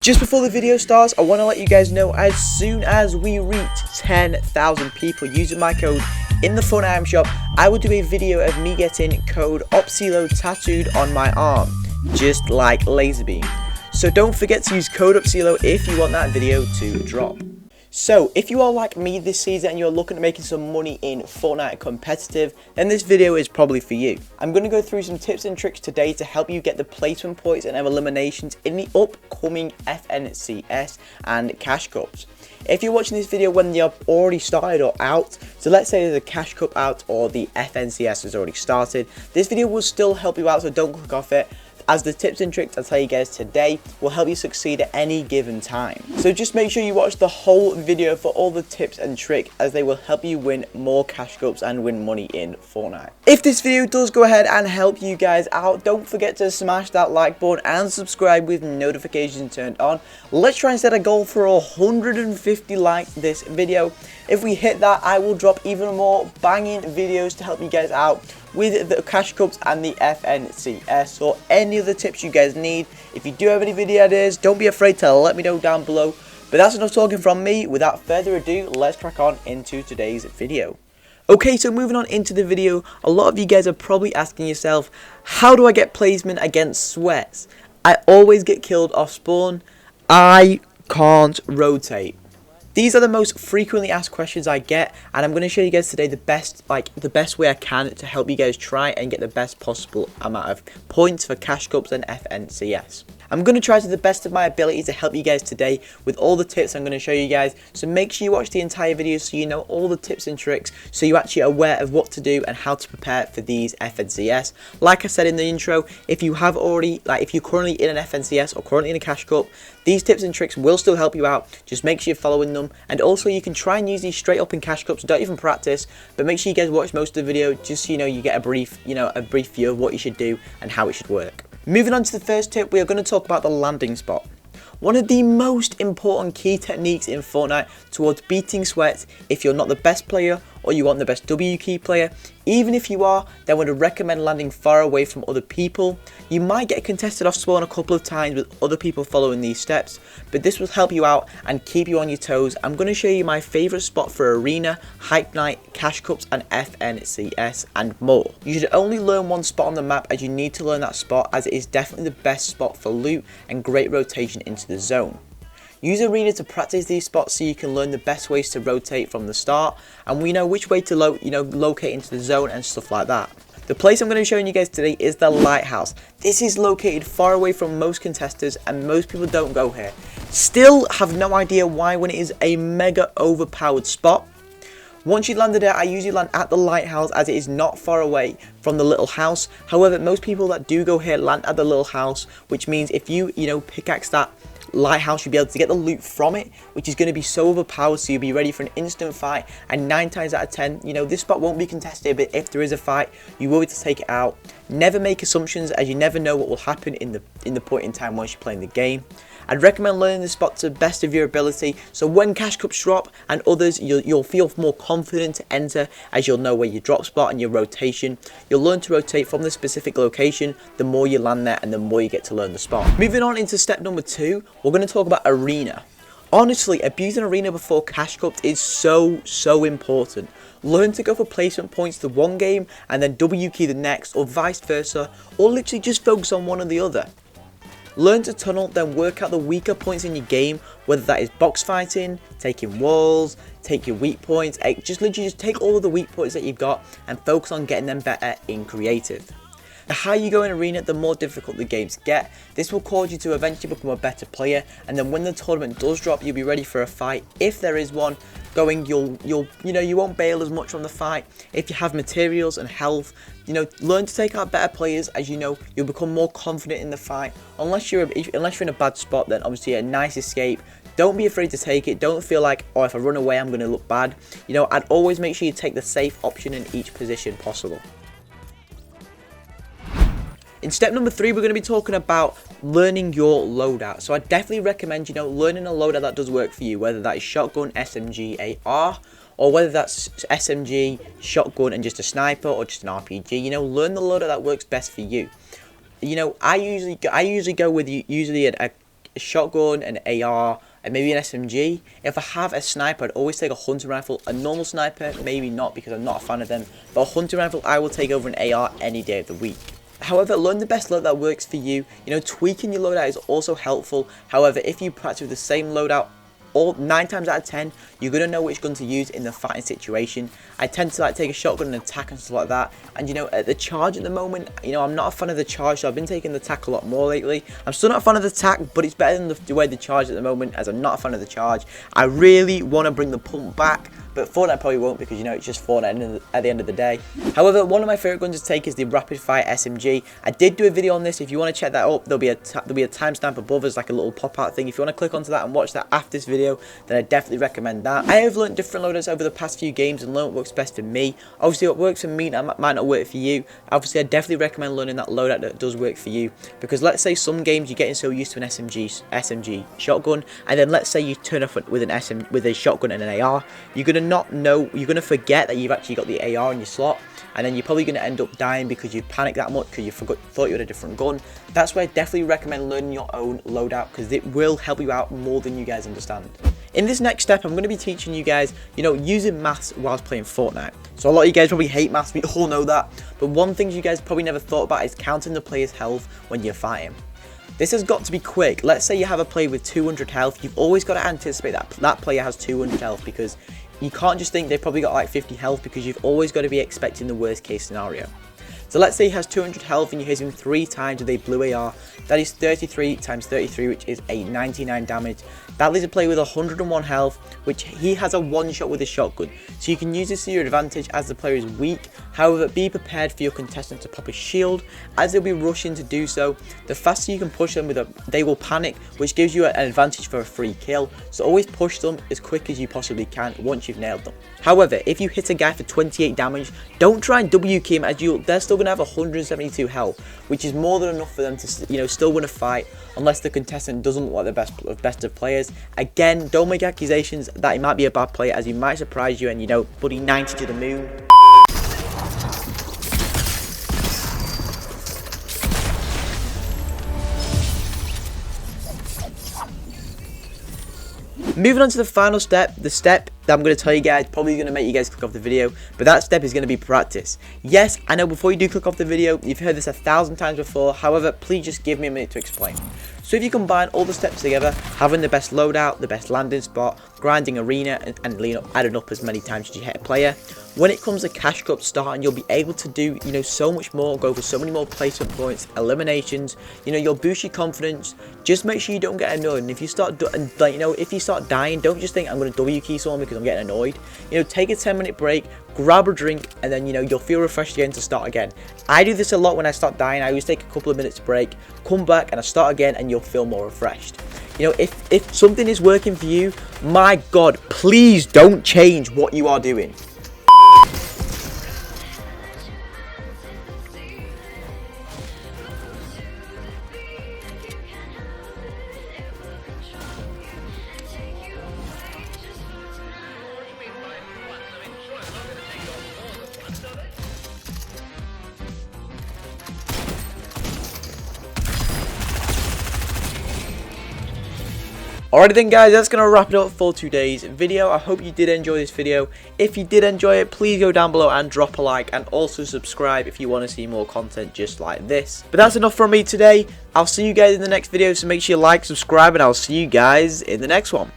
Just before the video starts, I want to let you guys know as soon as we reach 10,000 people using my code in the Fortnite item shop, I will do a video of me getting code Opcelo tattooed on my arm, just like Laserbeam. So don't forget to use code Opcelo if you want that video to drop. So, if you are like me this season and you're looking at making some money in Fortnite competitive, then this video is probably for you. I'm going to go through some tips and tricks today to help you get the placement points and eliminations in the upcoming FNCS and Cash Cups. If you're watching this video when they're already started or out, so let's say there's a Cash Cup out or the FNCS has already started, this video will still help you out, so don't click off it, as the tips and tricks I'll tell you guys today will help you succeed at any given time. So just make sure you watch the whole video for all the tips and tricks, as they will help you win more cash cups and win money in Fortnite. If this video does go ahead and help you guys out, don't forget to smash that like button and subscribe with notifications turned on. Let's try and set a goal for 150 likes this video. If we hit that, I will drop even more banging videos to help you guys out with the Cash Cups and the FNCS, or any other tips you guys need. If you do have any video ideas, don't be afraid to let me know down below. But that's enough talking from me. Without further ado, let's crack on into today's video. Okay, so moving on into the video, a lot of you guys are probably asking yourself, how do I get placement against sweats? I always get killed off spawn. I can't rotate. These are the most frequently asked questions I get, and I'm going to show you guys today the best way I can to help you guys try and get the best possible amount of points for Cash Cups and FNCS. I'm going to try to the best of my ability to help you guys today with all the tips I'm going to show you guys, so make sure you watch the entire video so you know all the tips and tricks, so you're actually aware of what to do and how to prepare for these FNCS. Like I said in the intro, if you're currently in an FNCS or currently in a Cash Cup, these tips and tricks will still help you out. Just make sure you're following them, and also you can try and use these straight up in Cash Cups, don't even practice, but make sure you guys watch most of the video just so you get a brief view of what you should do and how it should work. Moving on to the first tip, we are going to talk about the landing spot. One of the most important key techniques in Fortnite towards beating sweats, if you're not the best player or you want the best W key player, even if you are, then I would recommend landing far away from other people. You might get contested off spawn a couple of times with other people following these steps, but this will help you out and keep you on your toes. I'm going to show you my favourite spot for Arena, Hype Night, Cash Cups and FNCS and more. You should only learn one spot on the map, as you need to learn that spot, as it is definitely the best spot for loot and great rotation into the zone. Use Arena to practice these spots so you can learn the best ways to rotate from the start, and we know which way to locate into the zone and stuff like that. The place I'm going to be showing you guys today is the Lighthouse. This is located far away from most contestants and most people don't go here. Still have no idea why, when it is a mega overpowered spot. Once you landed it, I usually land at the Lighthouse, as it is not far away from the little house. However, most people that do go here land at the little house, which means if you pickaxe that Lighthouse, you'll be able to get the loot from it, which is going to be so overpowered, so you'll be ready for an instant fight. And 9 times out of 10, this spot won't be contested, but if there is a fight, you will be able to take it out. Never make assumptions, as you never know what will happen in the point in time once you're playing the game. I'd recommend learning this spot to the best of your ability, so when Cash Cups drop and others, you'll feel more confident to enter, as you'll know where your drop spot and your rotation. You'll learn to rotate from the specific location the more you land there and the more you get to learn the spot. Moving on into step number 2, we're going to talk about Arena. Honestly, abusing Arena before Cash Cups is so important. Learn to go for placement points the one game and then W key the next, or vice versa, or literally just focus on one or the other. Learn to tunnel, then work out the weaker points in your game, whether that is box fighting, taking walls, take your weak points, just take all of the weak points that you've got and focus on getting them better in creative. The higher you go in Arena, the more difficult the games get. This will cause you to eventually become a better player, and then when the tournament does drop, you'll be ready for a fight. If there is one going, you won't bail as much from the fight. If you have materials and health, learn to take out better players, as you'll become more confident in the fight. Unless you're in a bad spot, then obviously a nice escape. Don't be afraid to take it. Don't feel like, oh, if I run away, I'm going to look bad. I'd always make sure you take the safe option in each position possible. In step number 3, we're going to be talking about learning your loadout. So I definitely recommend, learning a loadout that does work for you, whether that is shotgun, SMG, AR, or whether that's SMG, shotgun, and just a sniper, or just an RPG. Learn the loadout that works best for you. I usually go with a a shotgun, an AR, and maybe an SMG. If I have a sniper, I'd always take a hunting rifle. A normal sniper, maybe not, because I'm not a fan of them. But a hunting rifle, I will take over an AR any day of the week. However, learn the best loadout that works for you. You know, tweaking your loadout is also helpful. However, if you practice with the same loadout, 9 times out of 10, you're going to know which gun to use in the fighting situation. I tend to like take a shotgun and attack and stuff like that. And you know, at the charge at the moment, you know, I'm not a fan of the charge, so I've been taking the tack a lot more lately. I'm still not a fan of the tack, but it's better than the way the charge at the moment, as I'm not a fan of the charge. I really want to bring the pump back, but Fortnite probably won't, because you know it's just Fortnite at the end of the day. However, one of my favourite guns to take is the rapid fire SMG. I did do a video on this. If you want to check that up, there'll be a timestamp above as like a little pop-out thing. If you want to click onto that and watch that after this video, then I definitely recommend that. I have learned different loadouts over the past few games and learned what works best for me. Obviously, what works for me might not work for you. Obviously, I definitely recommend learning that loadout that does work for you, because let's say some games you're getting so used to an SMG shotgun, and then let's say you turn off with a shotgun and an AR, you're gonna forget that you've actually got the AR in your slot, and then you're probably going to end up dying because you panicked that much because you thought you had a different gun. That's why I definitely recommend learning your own loadout, because it will help you out more than you guys understand. In this next step, I'm going to be teaching you guys, you know, using maths whilst playing Fortnite. So a lot of you guys probably hate maths, we all know that. But one thing you guys probably never thought about is counting the player's health when you're fighting. This has got to be quick. Let's say you have a player with 200 health. You've always got to anticipate that that player has 200 health, because you can't just think they've probably got like 50 health, because you've always got to be expecting the worst case scenario. So let's say he has 200 health and you hit him 3 times with a blue AR. That is 33 times 33, which is a 99 damage. That leaves a player with 101 health, which he has a one shot with a shotgun. So you can use this to your advantage as the player is weak. However, be prepared for your contestant to pop a shield, as they'll be rushing to do so. The faster you can push them, they will panic, which gives you an advantage for a free kill. So always push them as quick as you possibly can once you've nailed them. However, if you hit a guy for 28 damage, don't try and W key him, as they're still going to have 172 health, which is more than enough for them to, you know, still win a fight, unless the contestant doesn't look like the best of players. Again, don't make accusations that he might be a bad player, as he might surprise you and, you know, buddy 90 to the moon. Moving on to the final step, the step that I'm going to tell you guys, probably going to make you guys click off the video, but that step is going to be practice. Yes, I know before you do click off the video, you've heard this 1,000 times before, however, please just give me a minute to explain. So if you combine all the steps together, having the best loadout, the best landing spot, grinding arena, and lean up, adding up as many times as you hit a player, when it comes to cash cup starting, you'll be able to do, you know, so much more, go for so many more placement points, eliminations, you know, you'll boost your confidence. Just make sure you don't get annoyed, and if you start, like, you know, if you start dying, don't just think I'm going to W key someone because I'm getting annoyed. You know, take a 10-minute break, grab a drink, and then, you know, you'll feel refreshed again to start again. I do this a lot when I start dying. I always take a couple of minutes break, come back, and I start again, and you'll feel more refreshed. You know, if something is working for you, my God, please don't change what you are doing. Alrighty then guys, that's going to wrap it up for today's video. I hope you did enjoy this video. If you did enjoy it, please go down below and drop a like, and also subscribe if you want to see more content just like this. But that's enough from me today. I'll see you guys in the next video, so make sure you like, subscribe, and I'll see you guys in the next one.